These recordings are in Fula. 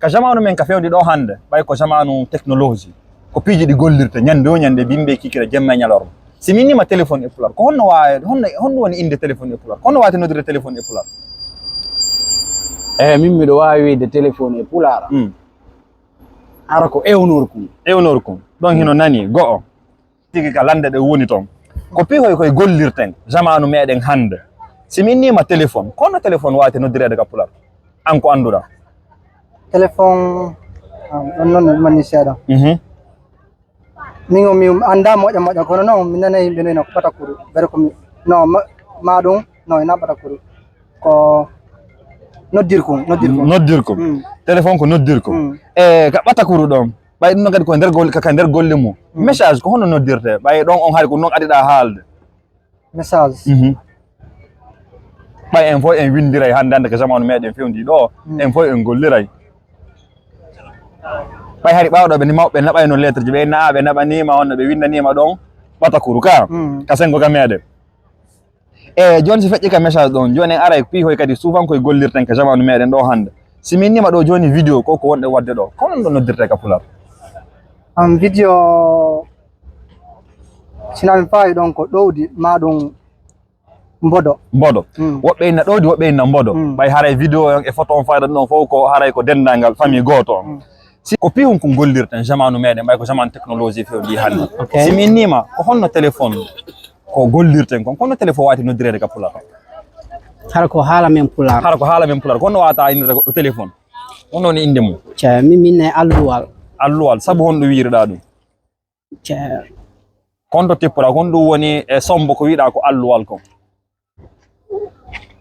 ka jamanu men ka fewndi do hande bay ko jamanu technology ko piji di gollirta nyande o nyande bimbe kikira jemma nyalorma si minima téléphone e pular ko honno waawi honno woni inde téléphone e pular honno waati nodire téléphone e pular min miɗo wawi wiide téléphone e pulara ara ko ewnorkoun donc hino nani go'o tigi ka lande ɗe woni toon ko pihoy koye gollirten jamanu meɗen hande si min nima téléphone kono téléphone waati noddirede ka pular an ko anduɗa téléphone ɗon noon mani seeɗa min mi anda moƴƴa kono noon mi nana yimɓe noyno ko mbatakourou bere ko no ma ɗum no ena mbatakourou ko nodirkun téléphone ko nodirkun ka mbatakourou ɗon ɓay ɗum noon kadi ko nder golle kaka nder golle mum message ko hono noddirte ɓay ɗon on haali ko noon aɗiɗa haalde message ɓay en fof en windiray hande hande ko jamanu meɗen fewndi ɗo en fof en golliray ɓay hari ɓawɗo ɓe mawɓe naɓayno lettre ji ɓe naa ɓe naɓanima on ɓe windanima ɗon mbatakourou ka sengo ka meɗen joni si feƴƴi ka message ɗon joni en aray pihoy kadi souvent koye gollirten ka jamanu meɗen ɗo hande si min nima ɗo joni vidéo ko wonɗe wadde ɗo ko non ɗo noddirte ka pular vidéo sinami fawi ɗon ko dowdy ma ɗum mbodo woɓɓe inna dowdy woɓɓe inna mbodo ɓay haray vidéo e photo on fayda ɗon fof ko haray ko dendagal famille goto on si ko pihum ko gollirten jamanu meɗen ɓay ko jamanu technologie fewndi hande si min nima ko honno téléphone ko gollirten kon kono téléphone wati noddirede ka pular hara ko haala men pular ko honno wata innirde goɗɗo téléphone honno woni inde mum min ne alluwal sabu honɗo wiiriɗa ɗum konto tippora kon ɗum woni e sombo ko wiiɗa ko alluwal kon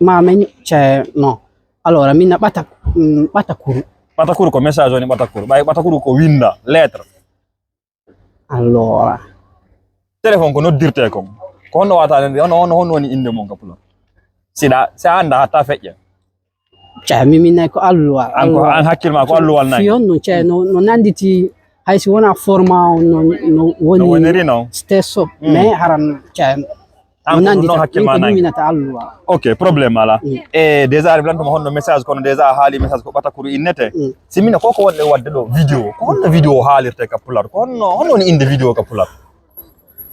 ma men non alors min na mbatakourou ko message woni mbatakourou ɓay mbatakourou ko winda lettre alors téléphone ko noddirte kon ko honno wata honno woni inde mum ka pular siɗa si a anda hatta feƴƴa min nayi ko alluwal an hakkilma ko alluwal nayi fiyon no no nanditi haysi wona format no woni non stesop mais haran no nandita minata alluwal ok probléme ala e déjà ɓilantoma honno message kono déjà haali message ko mbatakourou innete simina koko wonɗe wadde ɗo vidéo ko honno vidéo haalirte ka pular ko honno woni inde vidéo ka pular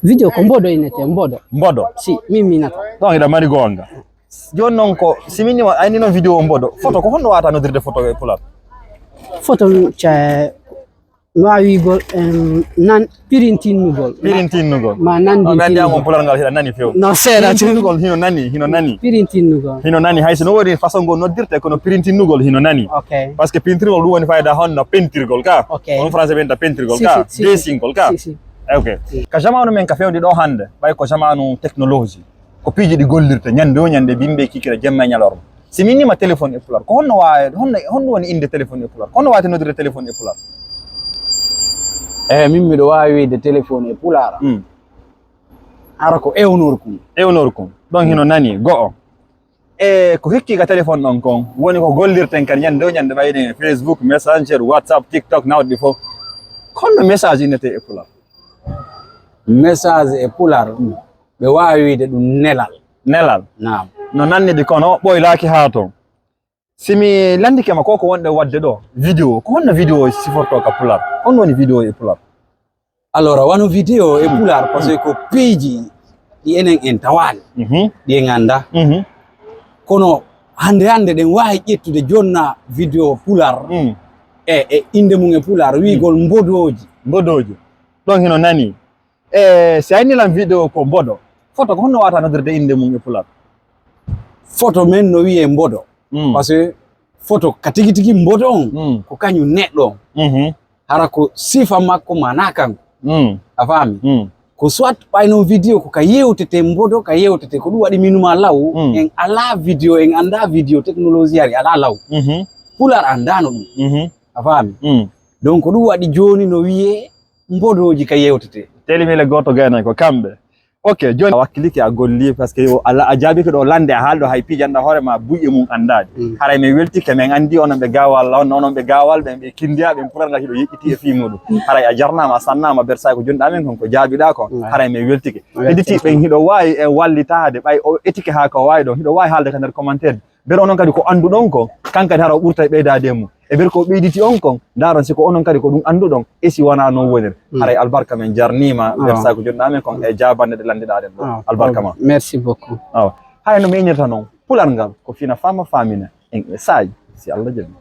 vidéo ko mbodo innete mbodo si min minata donc iɗa mari gonga joni noon ko siminima ayni noon vidéo mbodo photo ko honno wata noddirde photo e pular photo mi wawi wigol nan pirintinnugol ma nandi on pular ngal hiɗa nani few non seeɗa pirintinnugol hino nani pirintinnugol hino nani hayso no woni façon ngol noddirte kono pirintinnugol hino nani par ce que pintirgol ɗum woni fayda honno pentirgol ka on français ɓenta pentirgol ka desingol ka ok ka jamanu men ka fewndi ɗo hande ɓay ko jamanu technologie ko piiji ɗi gollirta nyande o nyande bimbe kikira jemma nyalorma si min nima téléphone e pular ko honno woni inde téléphone e pular ko honno wati noddirde téléphone e pular min miɗo wawi wiide téléphone e pulara ara ko ewnorkoun donc hino nani go'o ko hikki ka téléphone ɗon kon woni ko gollirten kadi nyande o nyande ɓayɗen Facebook messenger WhatsApp TikTok nawɗi fof honno message innete e pular message e pular ɓe wawi wiide ɗum nelal nam no nannidi kono ɓoylaki ha toon simi landikema koko wonɗe wadde ɗo vidéo ko honno vidéo siforto ka pular honno woni vidéo e pular alors wano vidéo e pular par ce que ko piiji ɗi enen en tawani ɗi en anda kono hande ɗen wawi ƴettude jonna vidéo pular e inde mum e pular wigol mbodoji ɗon hino nani si aynilan vidéo ko mbodo photo ko honno wata noddirde inde mum e pular photo men no wiye mbodo par ce que photo ka tigi tigi mbodo on ko kañum neɗɗo on hara ko sifa makko mana kanko a faami ko soit ɓayno vidéo ko ka yewtete mbodo ka yewtete ko ɗum waɗi minuma law en ala vidéo en anda vidéo technologie ari ala law pular andano ɗum a faami donc ko ɗum waɗi joni no wiye mbodoji ka yewtete telimile goto gaynayi ko kamɓe ok joni a wakkiliki a golli par ce que a jaabi ko ɗo lande a haalɗo hay pijanɗa hoorema buyƴe mum andade haray min weltike min andi onon ɓe gawal onon ɓe gawal ɓe kindiya ɓe purangal hiɗo yeƴƴiti e fimuɗum haray a jarnama a sannama bersayi ko joni ɗamen kon ko jaabiɗa kon haray min weltike hediti ɓen hiɗo wawi e wallitade ɓay o éthique ha ko wawi ɗon hiɗo wawi haalde ka nder commentaire bere onon kadi ko anduɗon ko kankadi hara o ɓurta e ɓeydade mum e ber ko ɓeyditi on kon daron siko onon kadi ko ɗum anduɗon e si wona no wonir haray albarka men jarnima nder sago jonɗamen kon e jabande ɗe landiɗaɗen ɗo albarka ma merci beaucoup hayno mi innirta noon pular ngal ko fina fama famina en e saaji si Allah jaɓi